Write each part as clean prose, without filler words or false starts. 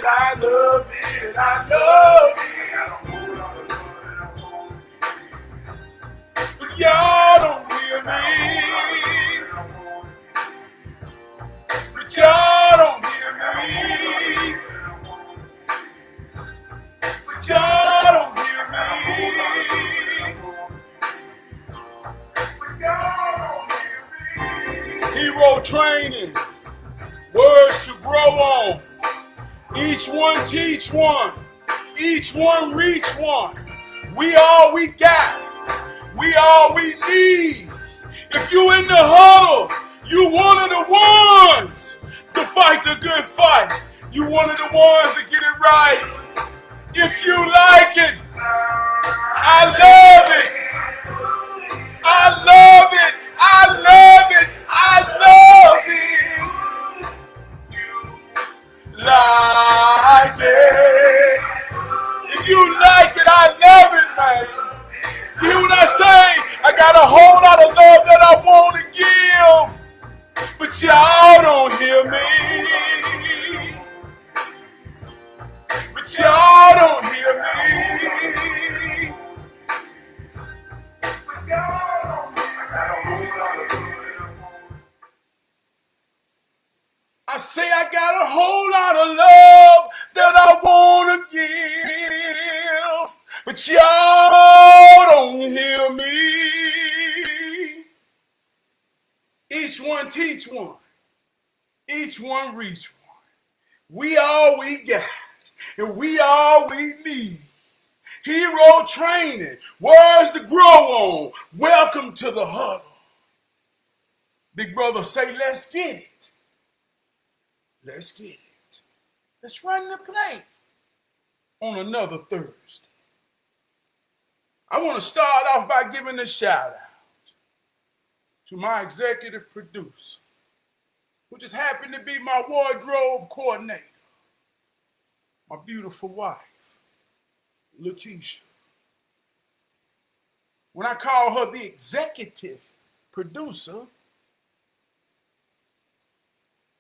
it, I love it, I love it. But y'all don't hear me. But y'all don't hear me. But y'all don't hear me. But y'all don't hear me. Hero training, words to grow on. Each one teach one. Each one reach one. We all we got. We all we need. If you in the huddle, you one of the ones to fight the good fight. You one of the ones to get it right. If you like it, I love it. I love it. I love it. I love it. Like it. If you like it, I love it, man. You hear what I say? I got a whole lot of love that I want to give, but y'all don't hear me. But y'all don't hear me. But y'all don't hear me. I say I got a whole lot of love that I want to give, but y'all don't hear me. Each one teach one. Each one reach one. We all we got, and we all we need. Hero training, words to grow on. Welcome to the huddle. Big brother say, let's get it. Let's get it. Let's run the play on another Thursday. I want to start off by giving a shout out to my executive producer, who just happened to be my wardrobe coordinator, my beautiful wife, Letitia. When I call her the executive producer,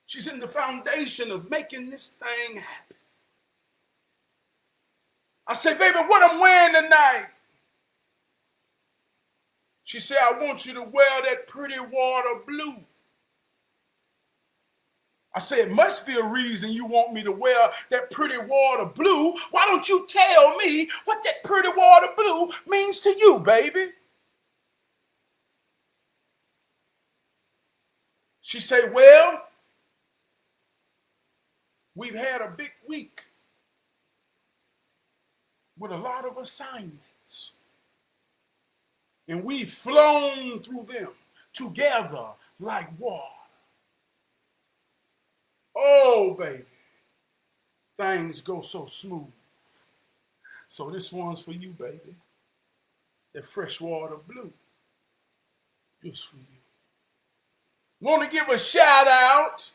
she's in the foundation of making this thing happen. I say, baby, what I'm wearing tonight? She said, I want you to wear that pretty water blue. I said, it must be a reason you want me to wear that pretty water blue. Why don't you tell me what that pretty water blue means to you, baby? She said, well, we've had a big week with a lot of assignments. And we've flown through them together like water. Oh, baby, things go so smooth. So this one's for you, baby. That freshwater blue, just for you. Want to give a shout out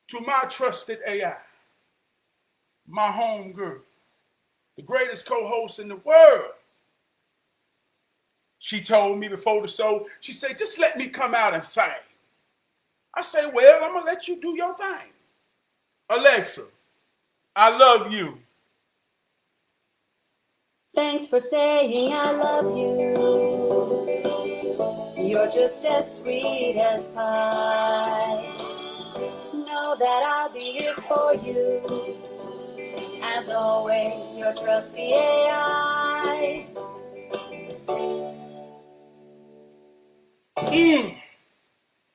to my trusted AI, my home girl, the greatest co-host in the world. She told me before the show, she said, just let me come out and sing. I say, well, I'm going to let you do your thing. Alexa, I love you. Thanks for saying I love you. You're just as sweet as pie. Know that I'll be here for you. As always, your trusty AI.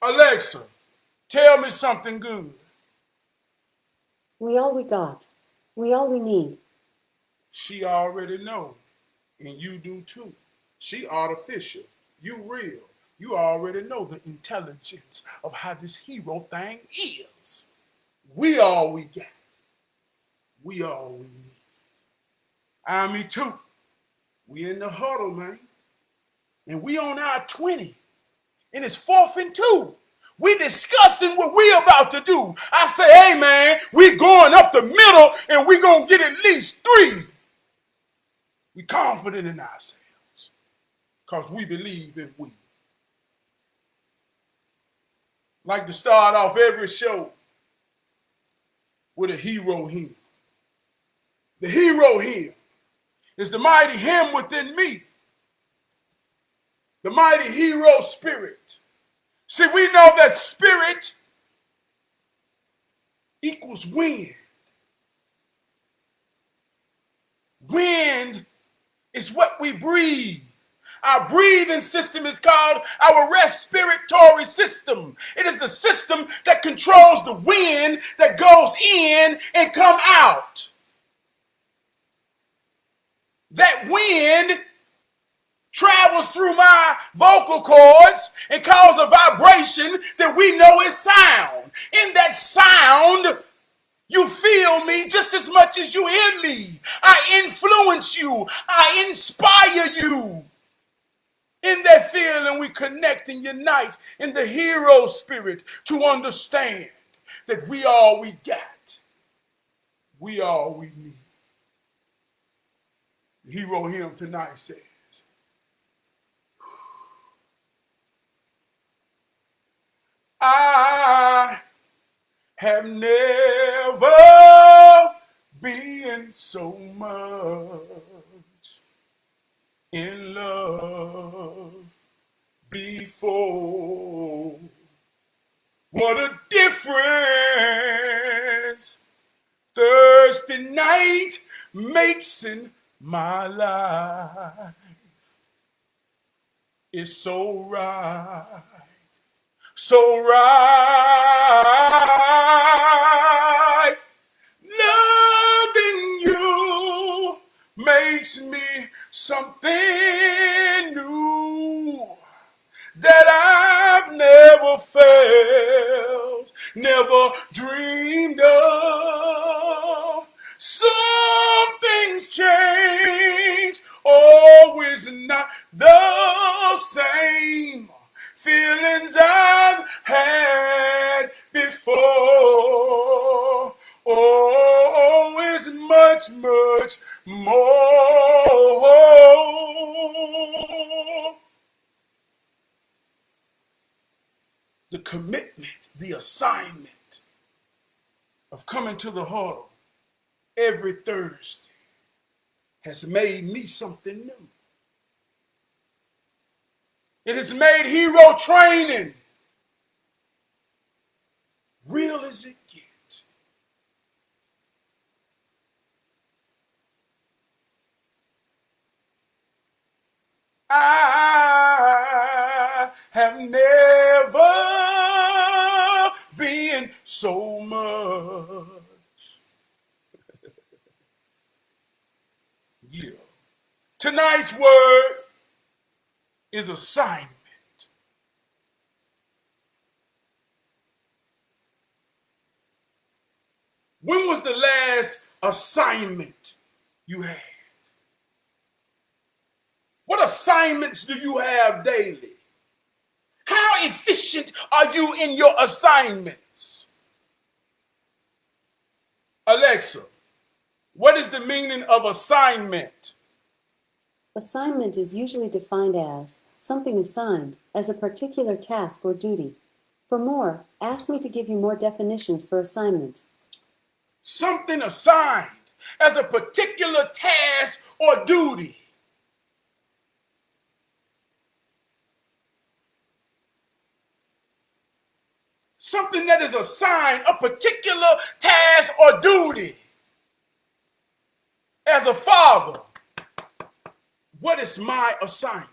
Alexa, tell me something good. We all we got. We all we need. She already know, and you do too. She artificial, you real. You already know the intelligence of how this hero thing is. We all we got. We all we need. Me too. We in the huddle, man. And we on our 20. And it's 4th and 2. We discussing what we about to do. I say, hey man, we going up the middle and we gonna get at least 3. We confident in ourselves. Because we believe in we. Like to start off every show with a hero hymn. The hero hymn is the mighty hymn within me, the mighty hero spirit. See, we know that spirit equals wind. Wind is what we breathe. Our breathing system is called our respiratory system. It is the system that controls the wind that goes in and come out. That wind travels through my vocal cords and causes a vibration that we know is sound. In that sound, you feel me just as much as you hear me. I influence you. I inspire you. In that feeling, we connect and unite in the hero spirit to understand that we all we got. We all we need. The hero hymn tonight says, I have never been so much in love before. What a difference Thursday night makes in my life. It's so right, so right. Loving you makes me something new that I've never felt, never dreamed of. Some things change, always not the same. Feelings I've had before. Oh, it's much, much more. The commitment, the assignment of coming to the huddle every Thursday has made me something new. It has made hero training real as it gets. I have never been so much. Yeah. Tonight's word is assignment. When was the last assignment you had? What assignments do you have daily? How efficient are you in your assignments? Alexa, what is the meaning of assignment? Assignment is usually defined as something assigned as a particular task or duty. For more, ask me to give you more definitions for assignment. Something assigned as a particular task or duty. Something that is assigned a particular task or duty. As a father, what is my assignment?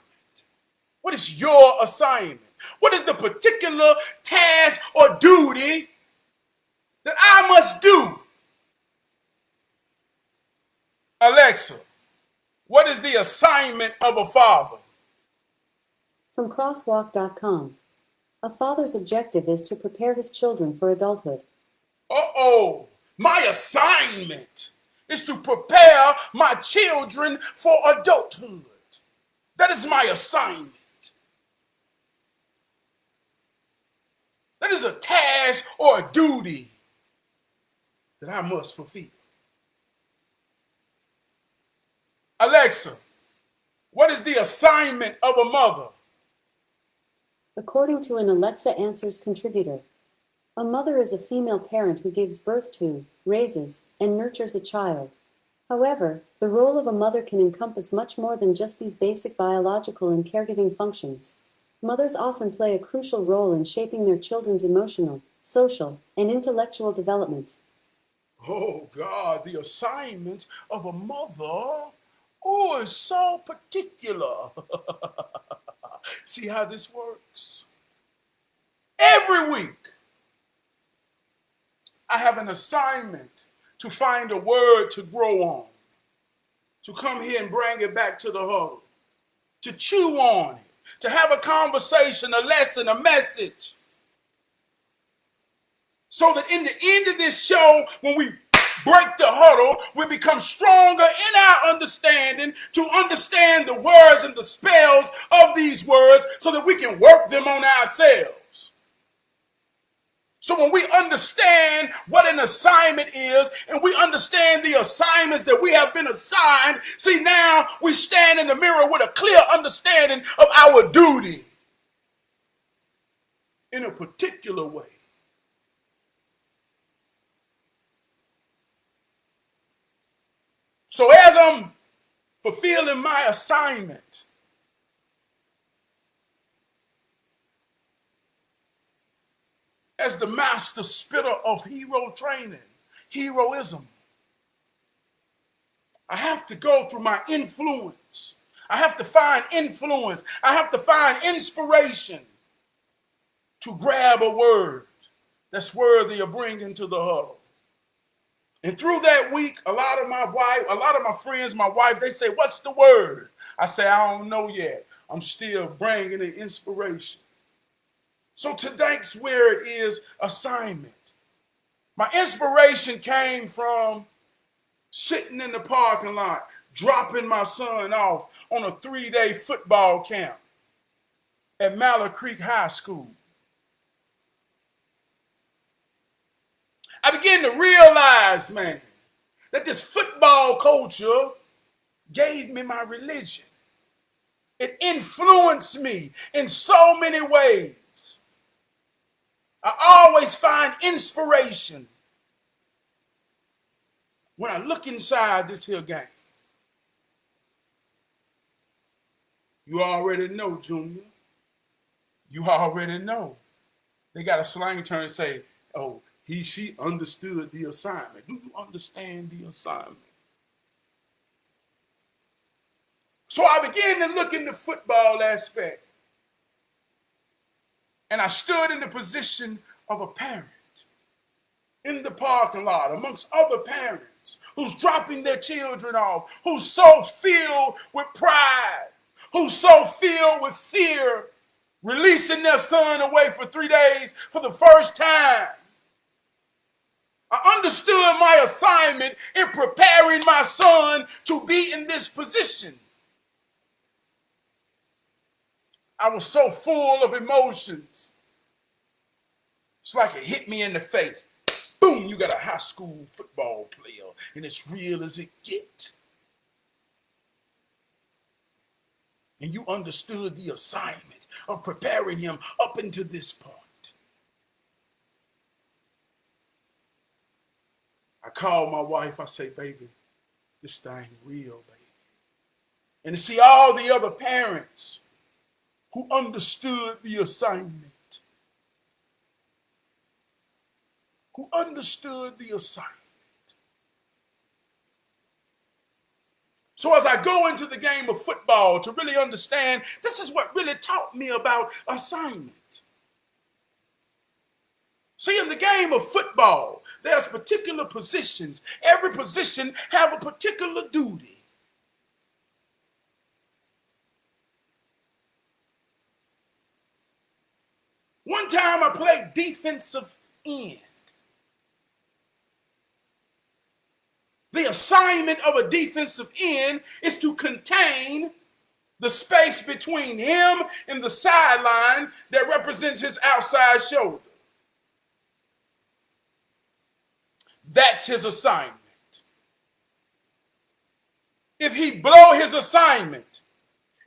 What is your assignment? What is the particular task or duty that I must do? Alexa, what is the assignment of a father? From crosswalk.com. A father's objective is to prepare his children for adulthood. My assignment is to prepare my children for adulthood. That is my assignment. That is a task or a duty that I must fulfill. Alexa, what is the assignment of a mother? According to an Alexa Answers contributor, A mother is a female parent who gives birth to, raises, and nurtures a child. However, the role of a mother can encompass much more than just these basic biological and caregiving functions. Mothers often play a crucial role in shaping their children's emotional, social, and intellectual development. Oh God, the assignment of a mother. Oh, is so particular. See how this works? Every week, I have an assignment to find a word to grow on, to come here and bring it back to the huddle, to chew on it, to have a conversation, a lesson, a message. So that in the end of this show, when we break the huddle, we become stronger in our understanding to understand the words and the spells of these words so that we can work them on ourselves. So when we understand what an assignment is and we understand the assignments that we have been assigned, see, now we stand in the mirror with a clear understanding of our duty in a particular way. So as I'm fulfilling my assignment, as the master spitter of hero training, heroism, I have to go through my influence. I have to find influence. I have to find inspiration to grab a word that's worthy of bringing to the huddle. And through that week, a lot of my friends, my wife, they say, "What's the word?" I say, "I don't know yet. I'm still bringing in inspiration." So tonight's word is assignment. My inspiration came from sitting in the parking lot, dropping my son off on a 3-day football camp at Mallard Creek High School. I began to realize, man, that this football culture gave me my religion. It influenced me in so many ways. I always find inspiration when I look inside this here game. You already know, Junior. You already know. They got a slang term and say, "Oh, she understood the assignment." Do you understand the assignment? So I began to look in the football aspect. And I stood in the position of a parent in the parking lot amongst other parents who's dropping their children off, who's so filled with pride, who's so filled with fear, releasing their son away for 3 days for the first time. I understood my assignment in preparing my son to be in this position. I was so full of emotions. It's like it hit me in the face. Boom, you got a high school football player, and it's real as it get. And you understood the assignment of preparing him up into this point. I called my wife. I say, "Baby, this thing real, baby." And to see all the other parents who understood the assignment, who understood the assignment. So as I go into the game of football to really understand, this is what really taught me about assignment. See, in the game of football, there's particular positions. Every position have a particular duty. One time I played defensive end. The assignment of a defensive end is to contain the space between him and the sideline that represents his outside shoulder. That's his assignment. If he blow his assignment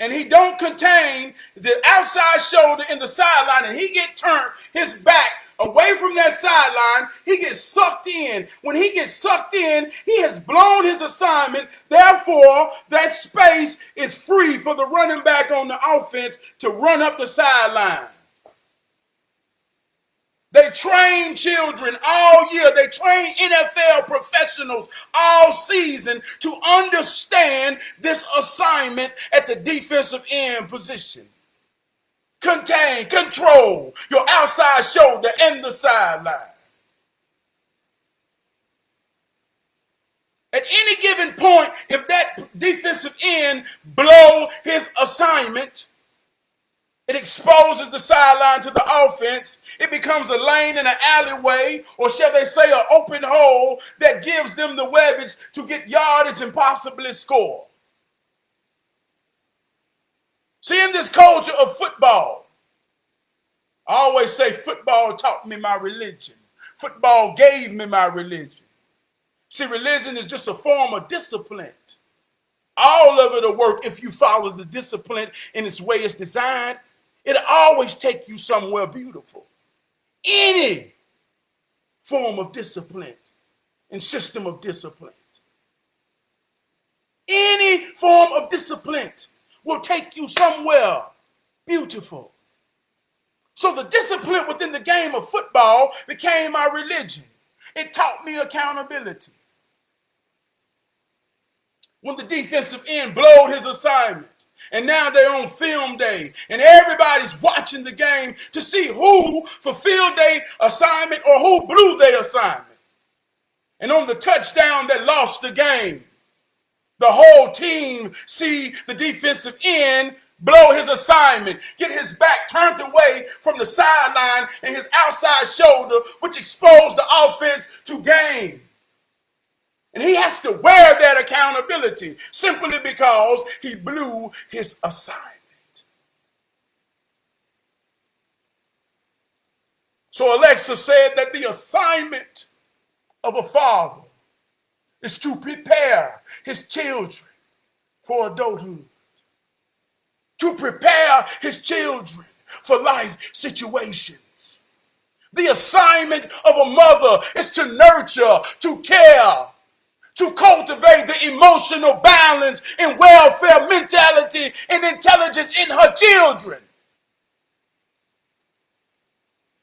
and he don't contain the outside shoulder and the sideline and he get turned his back away from that sideline, he gets sucked in. When he gets sucked in, he has blown his assignment. Therefore, that space is free for the running back on the offense to run up the sideline. They train children all year. They train NFL professionals all season to understand this assignment at the defensive end position. Contain, control your outside shoulder and the sideline. At any given point, if that defensive end blow his assignment, it exposes the sideline to the offense. It becomes a lane in an alleyway, or shall they say an open hole that gives them the leverage to get yardage and possibly score. See, in this culture of football, I always say football taught me my religion. Football gave me my religion. See, religion is just a form of discipline. All of it will work if you follow the discipline in its way it's designed. It'll always take you somewhere beautiful. Any form of discipline and system of discipline. Any form of discipline will take you somewhere beautiful. So the discipline within the game of football became my religion. It taught me accountability. When the defensive end blowed his assignment, and now they're on film day, and everybody's watching the game to see who fulfilled their assignment or who blew their assignment. And on the touchdown that lost the game, the whole team see the defensive end blow his assignment, get his back turned away from the sideline and his outside shoulder, which exposed the offense to gain. And he has to wear that accountability simply because he blew his assignment. So Alexa said that the assignment of a father is to prepare his children for adulthood, to prepare his children for life situations. The assignment of a mother is to nurture, to care, to cultivate the emotional balance and welfare mentality and intelligence in her children.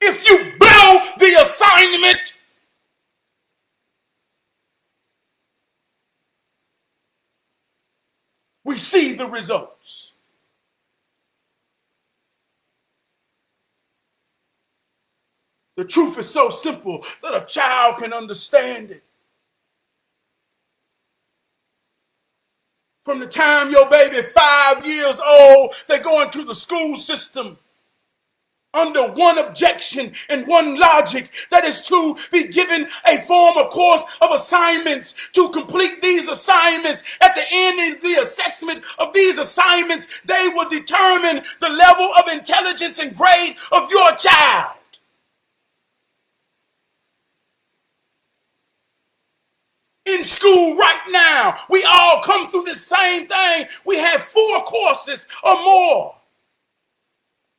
If you blow the assignment, we see the results. The truth is so simple that a child can understand it. From the time your baby 5 years old, they go into the school system under one objection and one logic, that is to be given a form, of course, of assignments, to complete these assignments. At the end of the assessment of these assignments, they will determine the level of intelligence and grade of your child. In school right now, we all come through the same thing. We have 4 courses or more.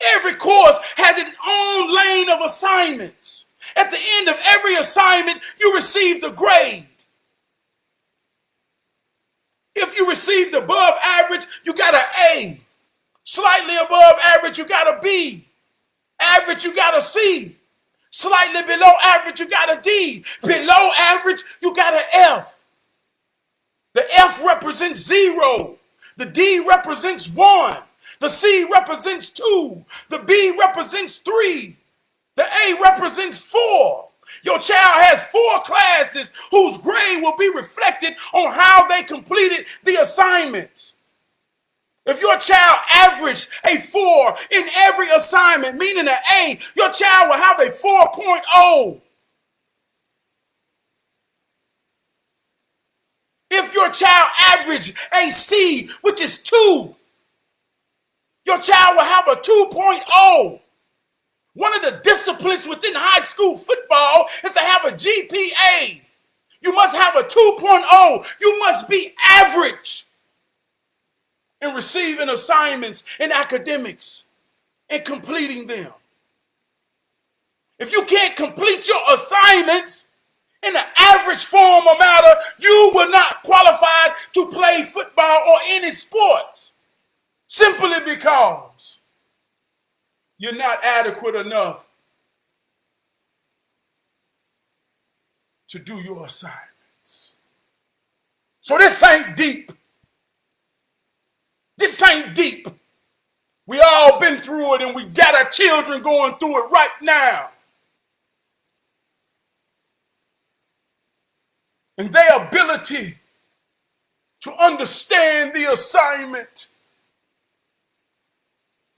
Every course has its own lane of assignments. At the end of every assignment, you received a grade. If you received above average, you got an A. Slightly above average, you got a B. Average, you got a C. Slightly below average, you got a D. Below average, you got an F. The F represents 0. The D represents 1. The C represents 2. The B represents 3. The A represents 4. Your child has 4 classes whose grade will be reflected on how they completed the assignments. If your child averaged a 4 in every assignment, meaning an A, your child will have a 4.0. If your child averaged a C, which is 2, your child will have a 2.0. One of the disciplines within high school football is to have a GPA. You must have a 2.0. You must be average in receiving assignments in academics and completing them. If you can't complete your assignments in the average form or matter, you will not qualify to play football or any sports. Simply because you're not adequate enough to do your assignments. So this ain't deep. This ain't deep. We all been through it, and we got our children going through it right now. And their ability to understand the assignment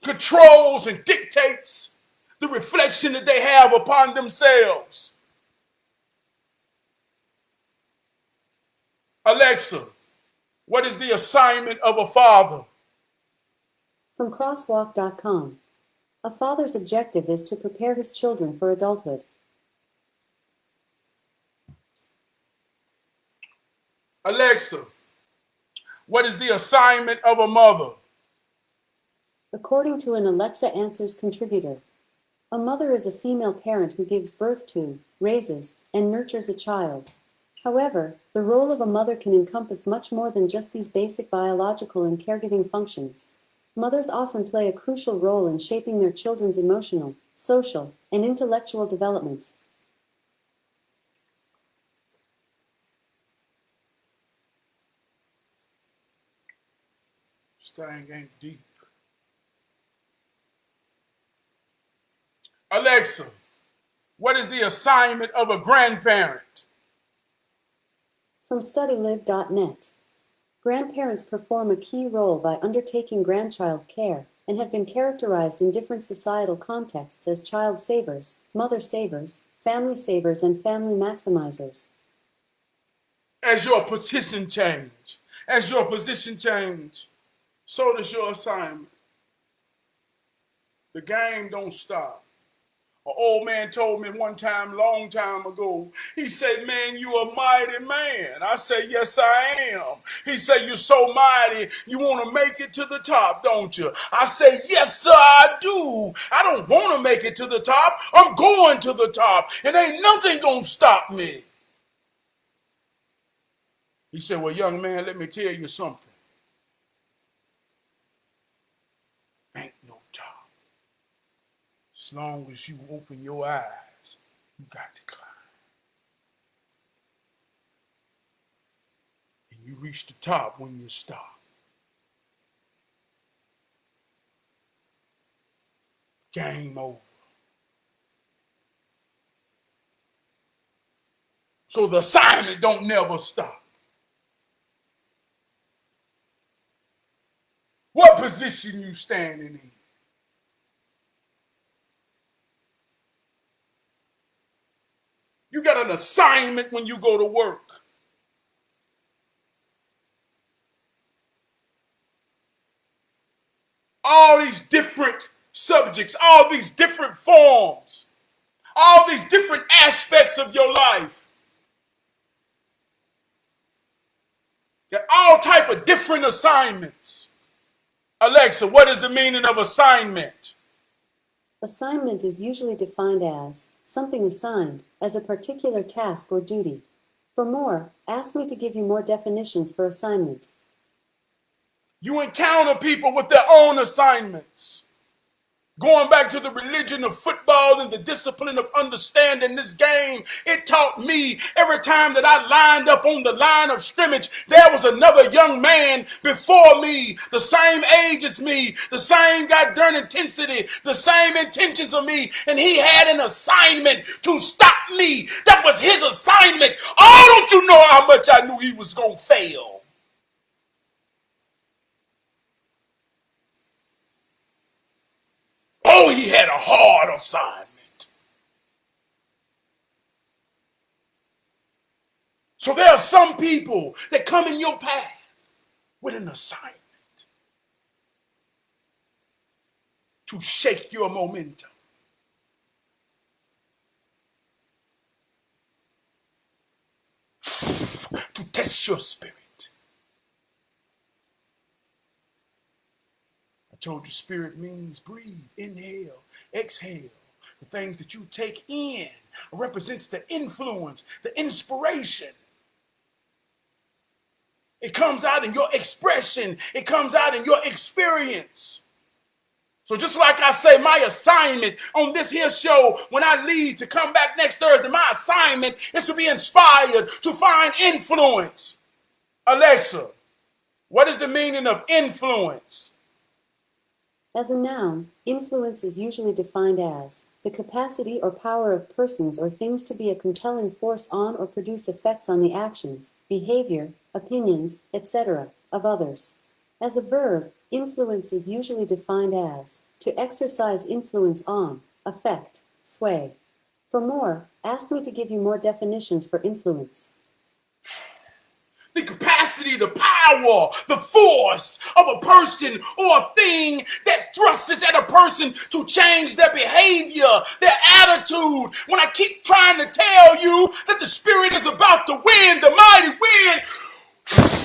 controls and dictates the reflection that they have upon themselves. Alexa, what is the assignment of a father? From crosswalk.com. A father's objective is to prepare his children for adulthood. Alexa, what is the assignment of a mother? According to an Alexa Answers contributor, a mother is a female parent who gives birth to, raises, and nurtures a child. However, the role of a mother can encompass much more than just these basic biological and caregiving functions. Mothers often play a crucial role in shaping their children's emotional, social, and intellectual development. This thing ain't deep. Alexa, what is the assignment of a grandparent? From studylib.net. Grandparents perform a key role by undertaking grandchild care and have been characterized in different societal contexts as child savers, mother savers, family savers, and family maximizers. As your position change, so does your assignment. The game don't stop. An old man told me one time, long time ago, he said, man, you a mighty man. I say, yes, I am. He said, you're so mighty, you want to make it to the top, don't you? I say, yes, sir, I do. I don't want to make it to the top. I'm going to the top, and ain't nothing going to stop me. He said, well, young man, let me tell you something. Ain't no top. As long as you open your eyes, you got to climb. And you reach the top when you stop. Game over. So the assignment don't never stop. What position you standing in? You got an assignment when you go to work. All these different subjects, all these different forms, all these different aspects of your life. Got all type of different assignments. Alexa, what is the meaning of assignment? Assignment is usually defined as something assigned as a particular task or duty. For more, ask me to give you more definitions for assignment. You encounter people with their own assignments. Going back to the religion of football and the discipline of understanding this game, it taught me every time that I lined up on the line of scrimmage, there was another young man before me, the same age as me, the same goddamn intensity, the same intentions of me, and he had an assignment to stop me. That was his assignment. Oh, don't you know how much I knew he was going to fail? Oh, he had a hard assignment. So there are some people that come in your path with an assignment to shake your momentum. To test your spirit. I told you spirit means breathe, inhale, exhale. The things that you take in represents the influence, the inspiration. It comes out in your expression. It comes out in your experience. So just like I say, my assignment on this here show, when I leave to come back next Thursday, my assignment is to be inspired, to find influence. Alexa, what is the meaning of influence? As a noun, influence is usually defined as the capacity or power of persons or things to be a compelling force on or produce effects on the actions, behavior, opinions, etc., of others. As a verb, influence is usually defined as to exercise influence on, affect, sway. For more, ask me to give you more definitions for influence. The capacity, the power, the force of a person or a thing that thrusts at a person to change their behavior, their attitude. When I keep trying to tell you that the Spirit is about to win, the mighty win,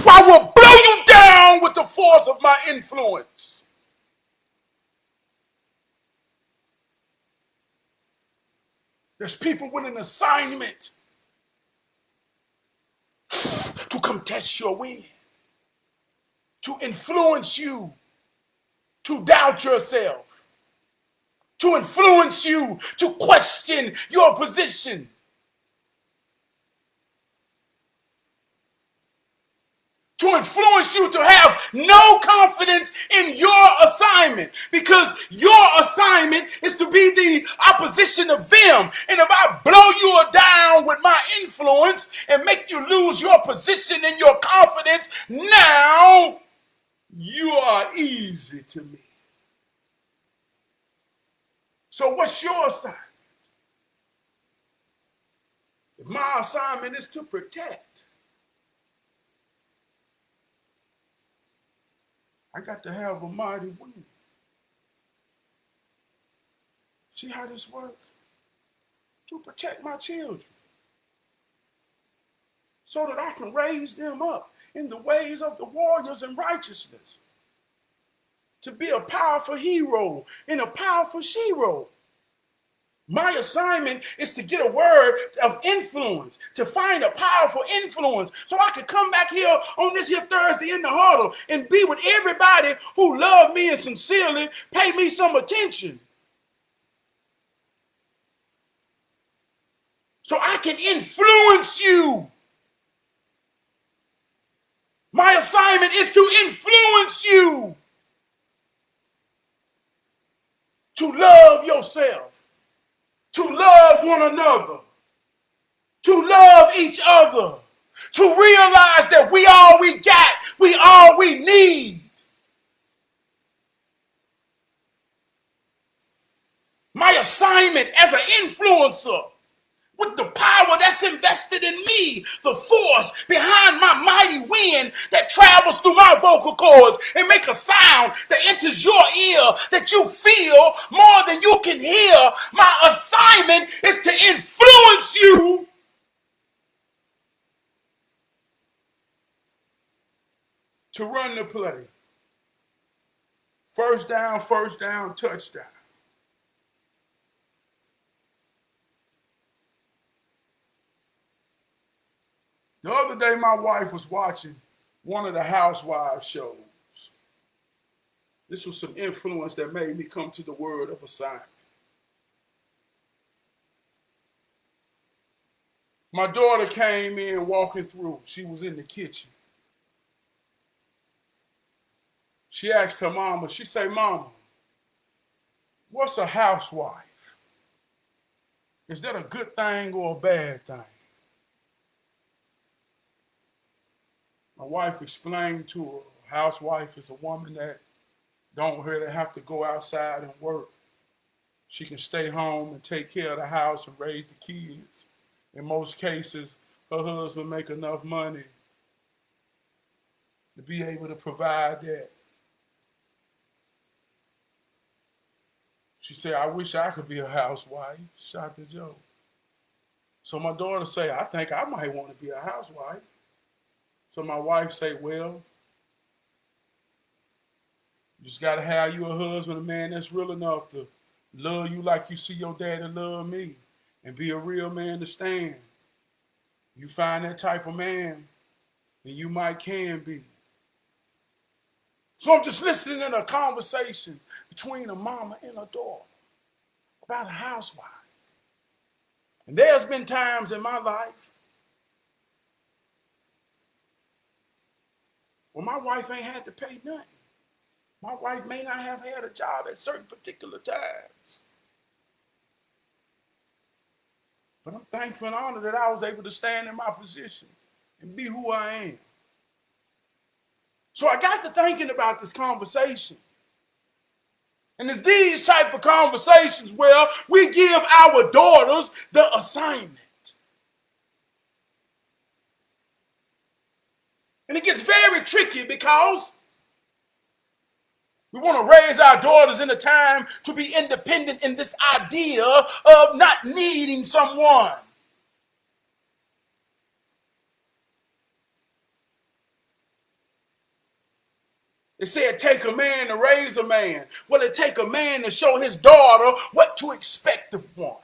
I will blow you down with the force of my influence. There's people with an assignment to come test your win, to influence you, to doubt yourself, to influence you, to question your position. To influence you to have no confidence in your assignment, because your assignment is to be the opposition of them. And if I blow you down with my influence and make you lose your position and your confidence, now you are easy to me. So what's your assignment? If my assignment is to protect, I got to have a mighty win. See how this works? To protect my children, so that I can raise them up in the ways of the warriors in righteousness. To be a powerful hero and a powerful she-ro. My assignment is to get a word of influence, to find a powerful influence, so I could come back here on this here Thursday in the huddle and be with everybody who love me and sincerely pay me some attention. So I can influence you. My assignment is to influence you to love yourself, to love one another, to love each other, to realize that we all we got, we all we need. My assignment as an influencer, with the power that's invested in me, the force behind my mighty wind that travels through my vocal cords and make a sound that enters your ear, that you feel more than you can hear. My assignment is to influence you to run the play. First down, touchdown. The other day, my wife was watching one of the Housewives shows. This was some influence that made me come to the word of assignment. My daughter came in walking through. She was in the kitchen. She asked her mama, she said, "Mama, what's a housewife? Is that a good thing or a bad thing?" My wife explained to her, a housewife is a woman that don't really have to go outside and work. She can stay home and take care of the house and raise the kids. In most cases, her husband make enough money to be able to provide that. She said, "I wish I could be a housewife." Shout to Joe. So my daughter say, "I think I might want to be a housewife." So my wife say, "Well, you just got to have you a husband, a man that's real enough to love you like you see your daddy love me, and be a real man to stand. You find that type of man, then you can be. So I'm just listening to a conversation between a mama and a daughter about a housewife. And there's been times in my life when my wife ain't had to pay nothing. My wife may not have had a job at certain particular times. But I'm thankful and honored that I was able to stand in my position and be who I am. So I got to thinking about this conversation. And it's these type of conversations where we give our daughters the assignment. And it gets very tricky because we want to raise our daughters in a time to be independent in this idea of not needing someone. They said take a man to raise a man. Well, it take a man to show his daughter what to expect of one.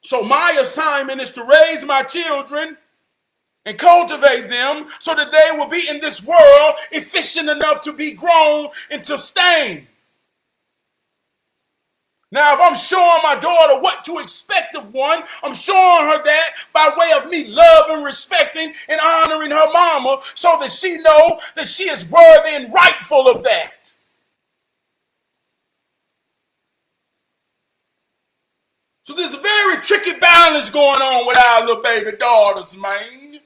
So my assignment is to raise my children and cultivate them so that they will be in this world efficient enough to be grown and sustained. Now, if I'm showing my daughter what to expect of one, I'm showing her that by way of me loving, respecting, and honoring her mama so that she know that she is worthy and rightful of that. So there's a very tricky balance going on with our little baby daughters, man.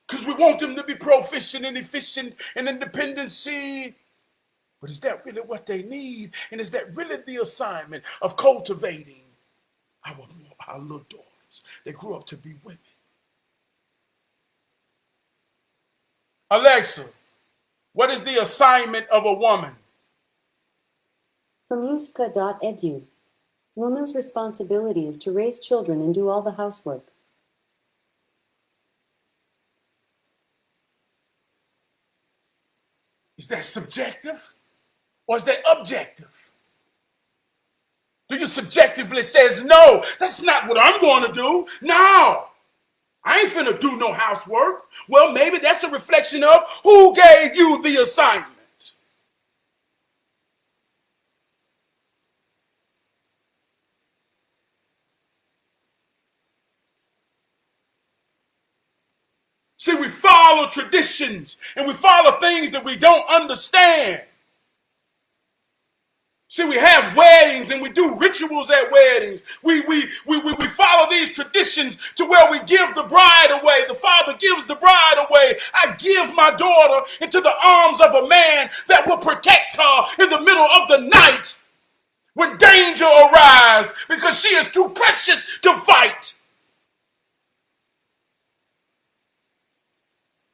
Because we want them to be proficient and efficient and independency. But is that really what they need? And is that really the assignment of cultivating our little daughters that grew up to be women? Alexa, what is the assignment of a woman? From Musica.edu. Woman's responsibility is to raise children and do all the housework. Is that subjective or is that objective? Do you subjectively says, no, that's not what I'm going to do? No, I ain't finna do no housework. Well, maybe that's a reflection of who gave you the assignment. See, we follow traditions and we follow things that we don't understand. See, we have weddings and we do rituals at weddings. We follow these traditions to where we give the bride away. The father gives the bride away. I give my daughter into the arms of a man that will protect her in the middle of the night when danger arises because she is too precious to fight.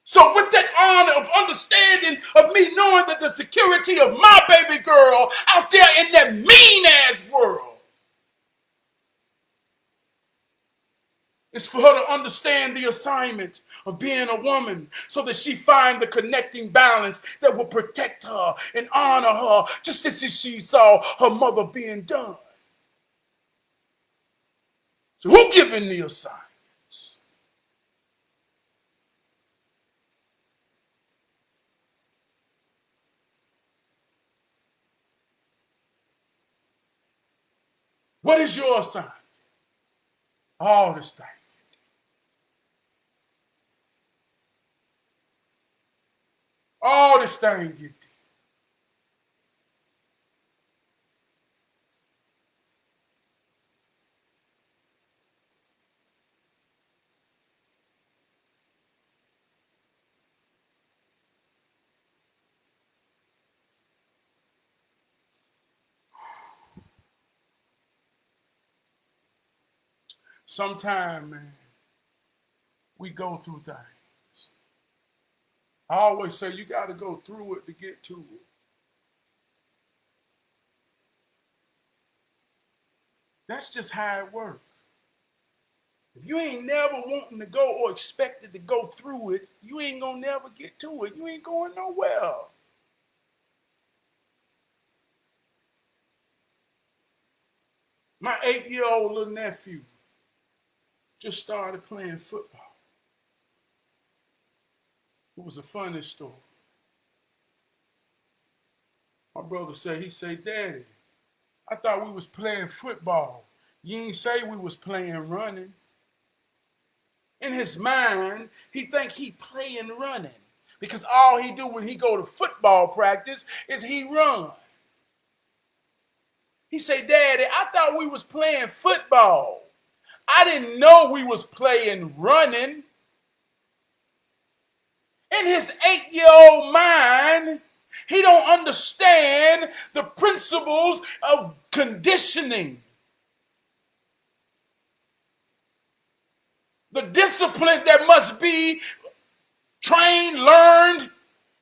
So with that honor of understanding of me knowing that the security of my baby girl out there in that mean-ass world is for her to understand the assignment of being a woman so that she find the connecting balance that will protect her and honor her just as she saw her mother being done. So who giving the assignment? What is your assignment? All this thing. All this thing you did. Sometime, man, we go through things. I always say you got to go through it to get to it. That's just how it works. If you ain't never wanting to go or expected to go through it, you ain't gonna never get to it. You ain't going nowhere. My 8-year-old little nephew just started playing football. It was a funny story. My brother said, Daddy, I thought we was playing football. You ain't say we was playing running. In his mind, he think he playing running because all he do when he go to football practice is he run. He say, Daddy, I thought we was playing football. I didn't know we was playing running. In his 8-year-old mind, he don't understand the principles of conditioning. The discipline that must be trained, learned,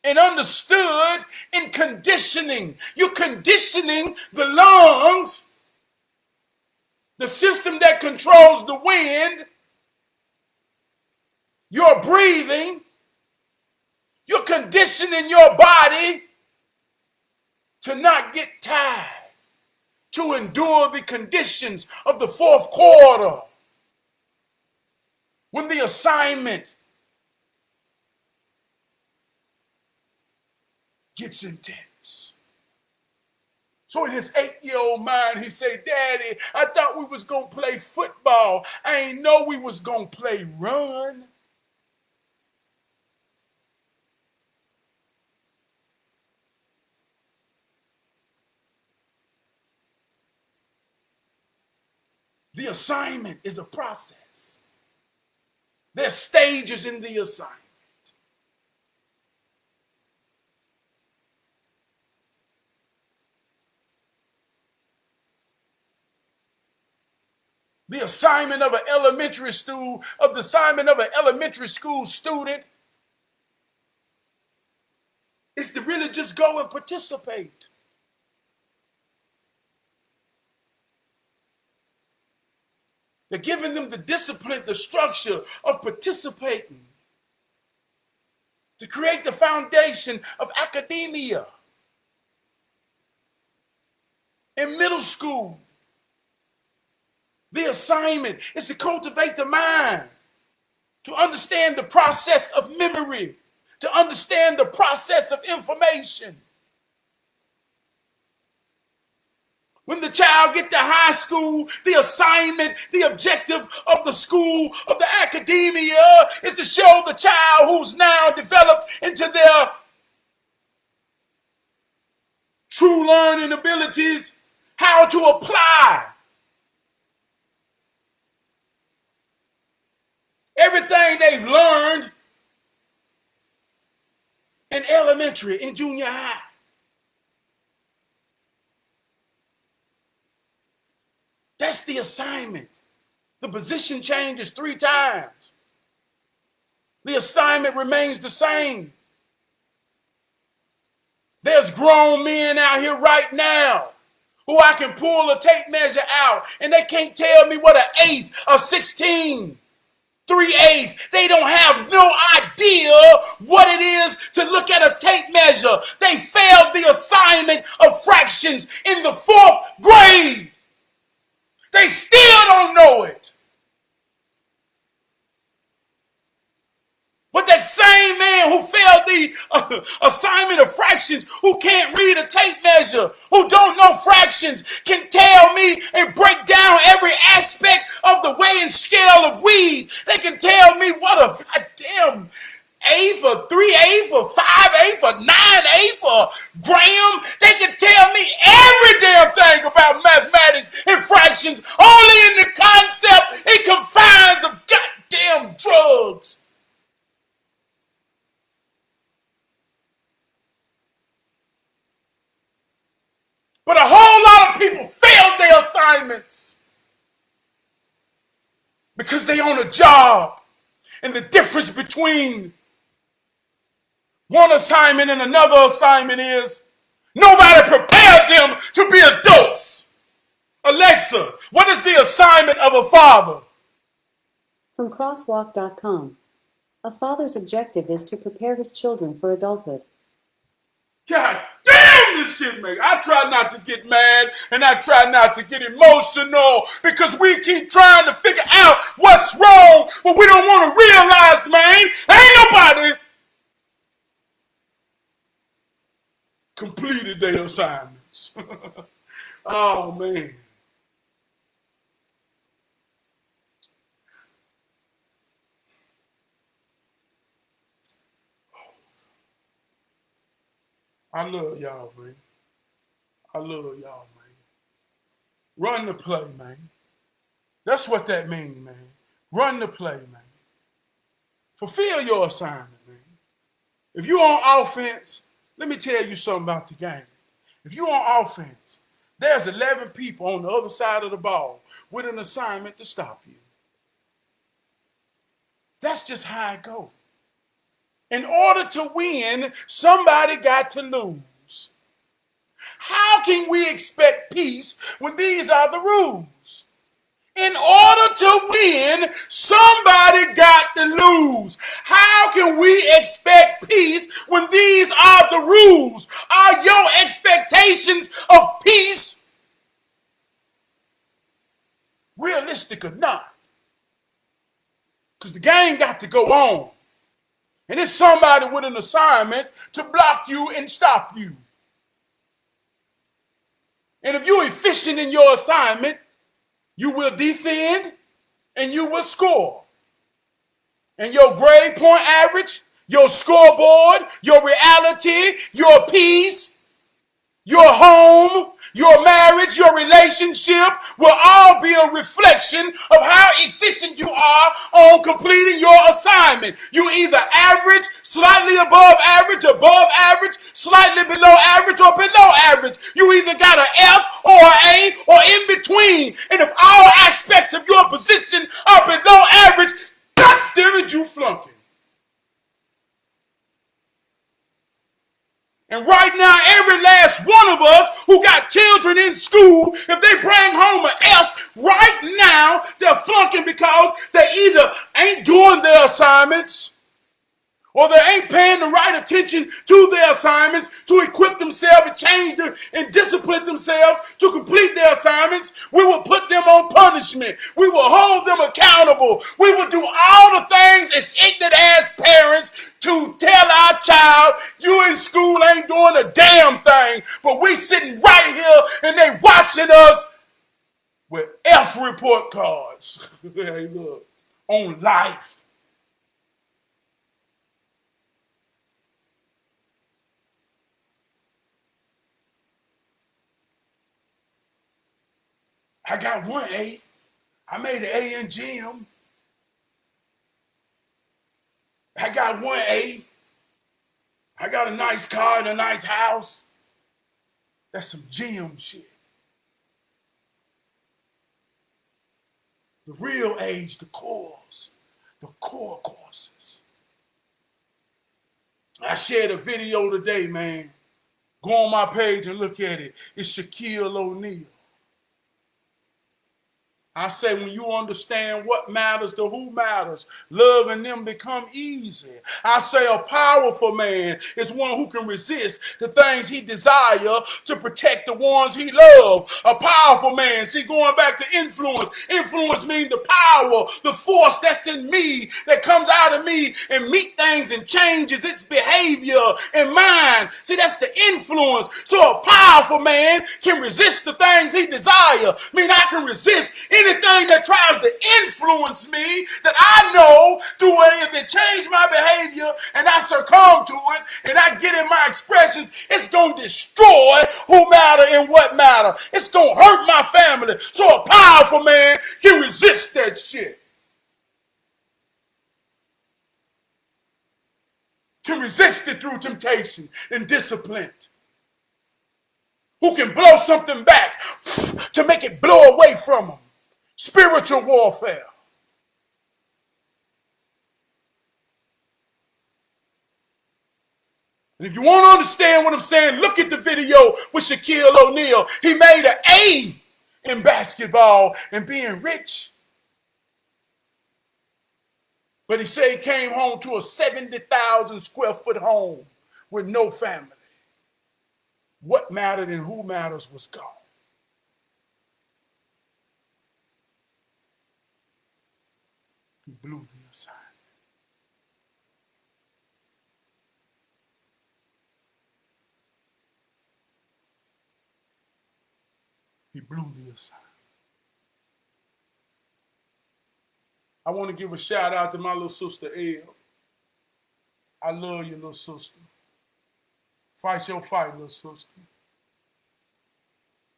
and understood in conditioning. You're conditioning the lungs, the system that controls the wind, your breathing. You're conditioning your body to not get tired, to endure the conditions of the fourth quarter. When the assignment gets intense. So in his 8-year-old mind, he said, Daddy, I thought we was going to play football. I ain't know we was going to play run. The assignment is a process. There's stages in the assignment. The assignment of an elementary school student is to really just go and participate. They're giving them the discipline, the structure of participating to create the foundation of academia. In middle school, the assignment is to cultivate the mind, to understand the process of memory, to understand the process of information. When the child get to high school, the assignment, the objective of the school, of the academia is to show the child who's now developed into their true learning abilities how to apply everything they've learned in elementary, in junior high. That's the assignment. The position changes 3 times. The assignment remains the same. There's grown men out here right now who I can pull a tape measure out and they can't tell me what an eighth or 16, 3/8. They don't have no idea what it is to look at a tape measure. They failed the assignment of fractions in the 4th grade. They still don't know it. But that same man who failed the assignment of fractions, who can't read a tape measure, who don't know fractions, can tell me and break down every aspect of the weighing scale of weed. They can tell me what a goddamn eighth or 3/8 or 5/8 or 9/8 or gram. They can tell me every damn thing about mathematics and fractions, only in the concept and confines of goddamn drugs. But a whole lot of people failed their assignments because they own a job. And the difference between one assignment and another assignment is nobody prepared them to be adults. Alexa, what is the assignment of a father? From Crosswalk.com. A father's objective is to prepare his children for adulthood. God damn, this shit, man. I try not to get mad and I try not to get emotional because we keep trying to figure out what's wrong, but we don't want to realize, man, ain't nobody completed their assignments. Oh, man. I love y'all, man. I love y'all, man. Run the play, man. That's what that means, man. Run the play, man. Fulfill your assignment, man. If you're on offense, let me tell you something about the game. If you're on offense, there's 11 people on the other side of the ball with an assignment to stop you. That's just how it goes. In order to win, somebody got to lose. How can we expect peace when these are the rules? In order to win, somebody got to lose. How can we expect peace when these are the rules? Are your expectations of peace realistic or not? Because the game got to go on. And it's somebody with an assignment to block you and stop you. And if you're efficient in your assignment, you will defend and you will score. And your grade point average, your scoreboard, your reality, your peace, your home, your marriage, your relationship will all be a reflection of how efficient you are on completing your assignment. You either average, slightly above average, slightly below average, or below average. You either got an F or an A or in between. And if all aspects of your position are below average, God damn it, you flunking. And right now, every last one of us who got children in school, if they bring home an F, right now, they're flunking because they either ain't doing their assignments or they ain't paying the right attention to their assignments to equip themselves and change them and discipline themselves to complete their assignments. We will put them on punishment. We will hold them accountable. We will do all the things as ignorant as parents to tell our child, you in school ain't doing a damn thing, but we sitting right here and they watching us with F report cards. Hey, look, on life. I got one A. I made an A in gym. I got one A. I got a nice car and a nice house. That's some gym shit. The real age, the core courses. I shared a video today, man. Go on my page and look at it. It's Shaquille O'Neal. I say when you understand what matters to who matters, love and them become easy. I say a powerful man is one who can resist the things he desires to protect the ones he loves. A powerful man, see, going back to influence. Influence means the power, the force that's in me, that comes out of me and meet things and changes its behavior and mind. See, that's the influence. So a powerful man can resist the things he desires. I mean, I can resist anything that tries to influence me that I know through if it changed my behavior and I succumb to it and I get in my expressions, it's going to destroy who matter and what matter. It's going to hurt my family. So a powerful man can resist that shit. Can resist it through temptation and discipline. Who can blow something back to make it blow away from them. Spiritual warfare. And if you want to understand what I'm saying, look at the video with Shaquille O'Neal. He made an A in basketball and being rich. But he said he came home to a 70,000 square foot home with no family. What mattered and who matters was gone. He blew the assignment. He blew the assignment. I want to give a shout out to my little sister, Elle. I love you, little sister. Fight your fight, little sister.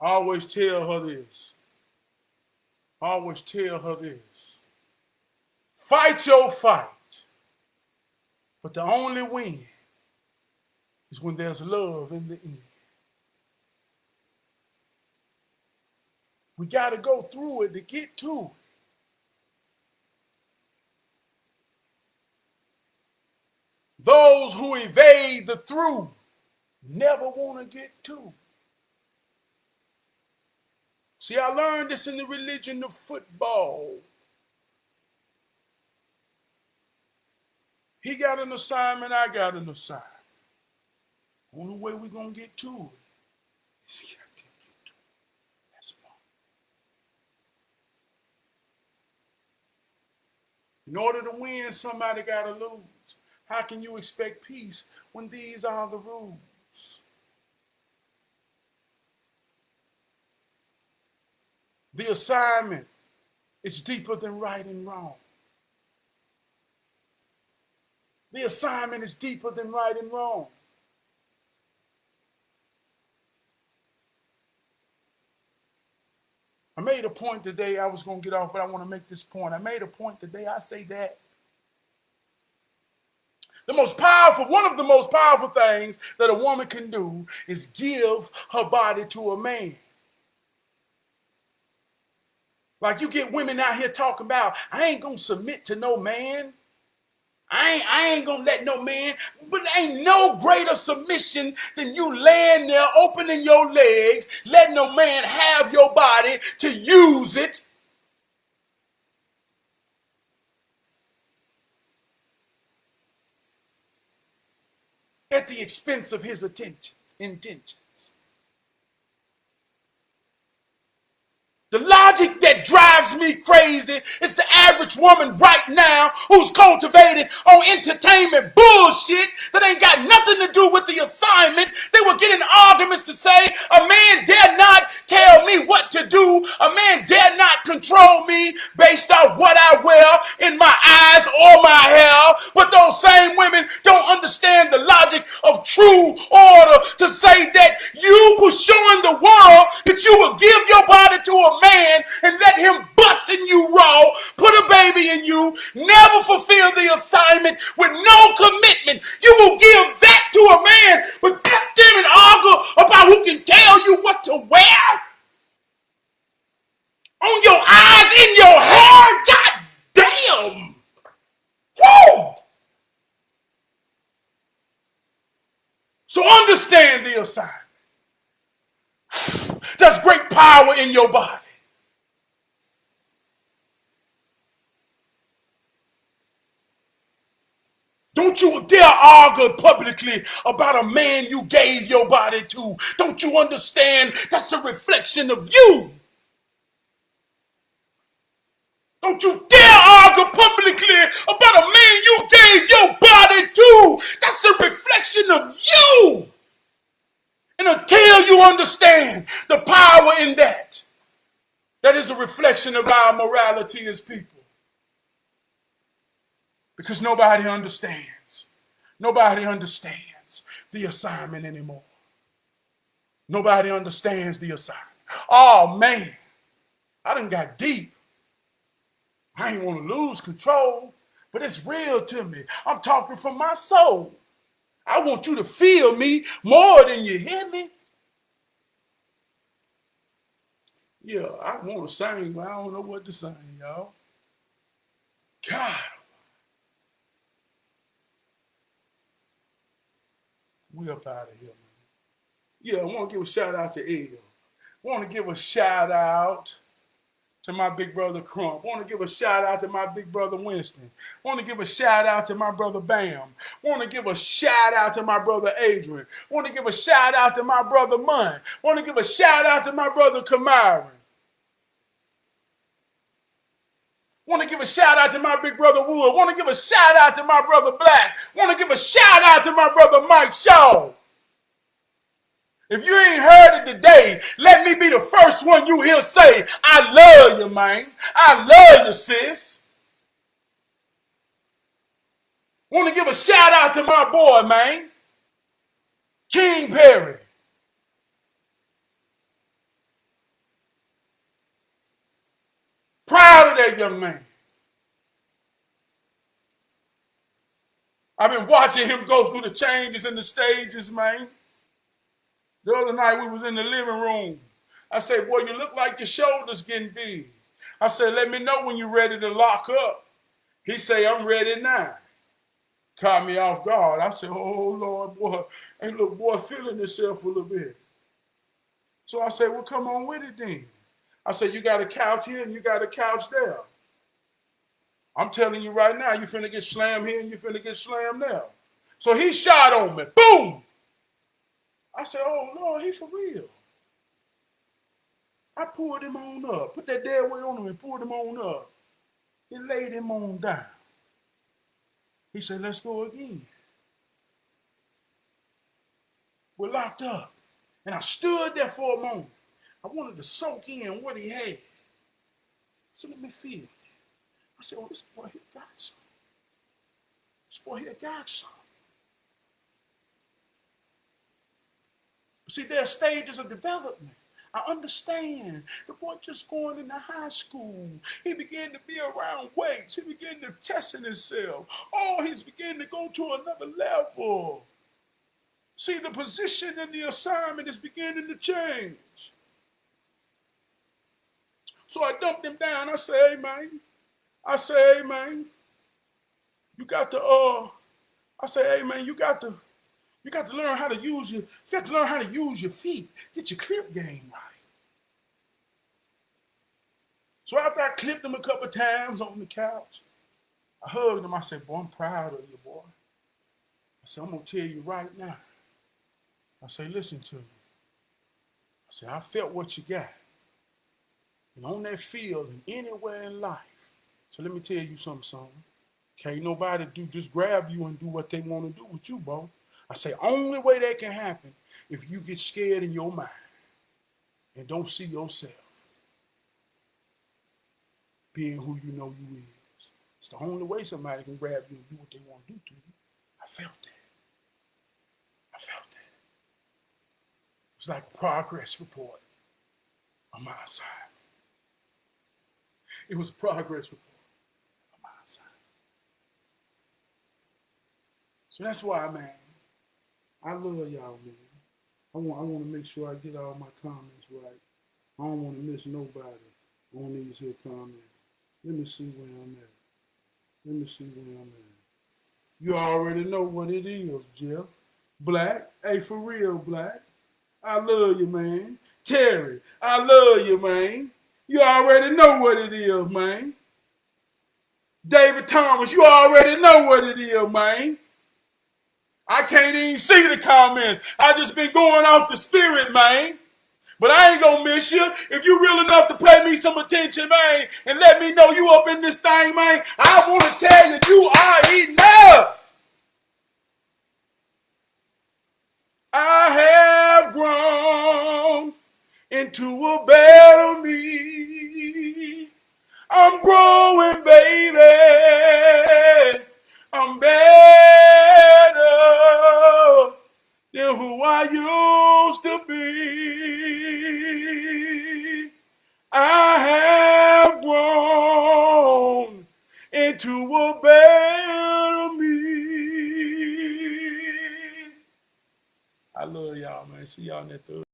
I always tell her this. I always tell her this. Fight your fight. But the only win is when there's love in the end. We got to go through it to get to it. Those who evade the through never want to get to. See, I learned this in the religion of football. He got an assignment, I got an assignment. Only way we're going to get to it is you got to get to it. That's all. In order to win, somebody got to lose. How can you expect peace when these are the rules? The assignment is deeper than right and wrong. The assignment is deeper than right and wrong. I made a point today, I was going to get off, but I want to make this point. I made a point today, I say that one of the most powerful things that a woman can do is give her body to a man. Like you get women out here talking about, I ain't gonna submit to no man. I ain't gonna let no man, but ain't no greater submission than you laying there, opening your legs, letting no man have your body to use it. At the expense of his intentions. The logic that drives me crazy is the average woman right now who's cultivated on entertainment bullshit that ain't got nothing to do with the assignment. They were getting arguments to say a man dare not tell me what to do. A man dare not control me based on what I wear in my eyes or my hair. But those same women don't understand the logic of true order to say that you were showing the world that you would give your body to a man and let him bust in you raw, put a baby in you, never fulfill the assignment with no commitment. You will give that to a man, but goddamn it, argue about who can tell you what to wear on your eyes, in your hair. God damn. Woo! So understand the assignment. There's great power in your body. Don't you dare argue publicly about a man you gave your body to. Don't you understand that's a reflection of you? Don't you dare argue publicly about a man you gave your body to. That's a reflection of you. And until you understand the power in that, that is a reflection of our morality as people. Because nobody understands. Nobody understands the assignment anymore. Nobody understands the assignment. Oh, man. I done got deep. I ain't want to lose control, but it's real to me. I'm talking from my soul. I want you to feel me more than you hear me. Yeah, I want to sing, but I don't know what to sing, y'all. God. We up out of here, man. Yeah, I want to give a shout out to Elle. I want to give a shout out to my big brother Crump. Want to give a shout out to my big brother Winston. Want to give a shout out to my brother Bam. Want to give a shout out to my brother Adrian. Want to give a shout out to my brother Munn. Want to give a shout out to my brother Kamiron. Want to give a shout out to my big brother Wood. Want to give a shout out to my brother Black. Want to give a shout out to my brother Mike Shaw. If you ain't heard it today, let me be the first one you hear say, I love you, man. I love you, sis. Want to give a shout out to my boy, man. King Perry. Proud of that young man. I've been watching him go through the changes and the stages, man. The other night we was in the living room. I said, boy, you look like your shoulders getting big. I said, let me know when you're ready to lock up. He say, I'm ready now. Caught me off guard. I said, oh, Lord, boy. Ain't little boy feeling himself a little bit. So I said, well, come on with it then. I said, you got a couch here and you got a couch there. I'm telling you right now, you finna get slammed here and you finna get slammed there. So he shot on me. Boom! I said, oh, Lord, he for real. I pulled him on up. Put that dead weight on him and pulled him on up. And laid him on down. He said, let's go again. We're locked up. And I stood there for a moment. I wanted to soak in what he had. So let me feel it. I said, oh, this boy here got something. This boy here got something. See, there are stages of development. I understand. The boy just going into high school. He began to be around weights. He began to test himself. Oh, he's beginning to go to another level. See, the position and the assignment is beginning to change. So I dumped him down. I say, hey, man. I say, hey, man. You got to, I say, hey, man, you got to learn how to use your feet. Get your clip game right. So after I clipped him a couple times on the couch, I hugged him. I said, boy, I'm proud of you, boy. I said, I'm going to tell you right now. I say, listen to me. I said, I felt what you got. And on that field and anywhere in life. So let me tell you something, son. Can't nobody just grab you and do what they want to do with you, bro. I say, only way that can happen if you get scared in your mind and don't see yourself being who you know you is. It's the only way somebody can grab you and do what they want to do to you. I felt that. It was like a progress report on my side. It was a progress report on my side. So that's why, man, I love y'all, man. I want to make sure I get all my comments right. I don't want to miss nobody on these here comments. Let me see where I'm at. You already know what it is, Jeff. Black, hey, for real, Black. I love you, man. Terry, I love you, man. You already know what it is, man. David Thomas, you already know what it is, man. I can't even see the comments. I just been going off the spirit, man. But I ain't gonna miss you. If you real enough to pay me some attention, man, and let me know you up in this thing, man, I want to tell you, you are enough. I have grown into a better me. I'm growing, baby. I'm better than who I used to be. I have grown into a better me. I love y'all, man. See y'all in that third.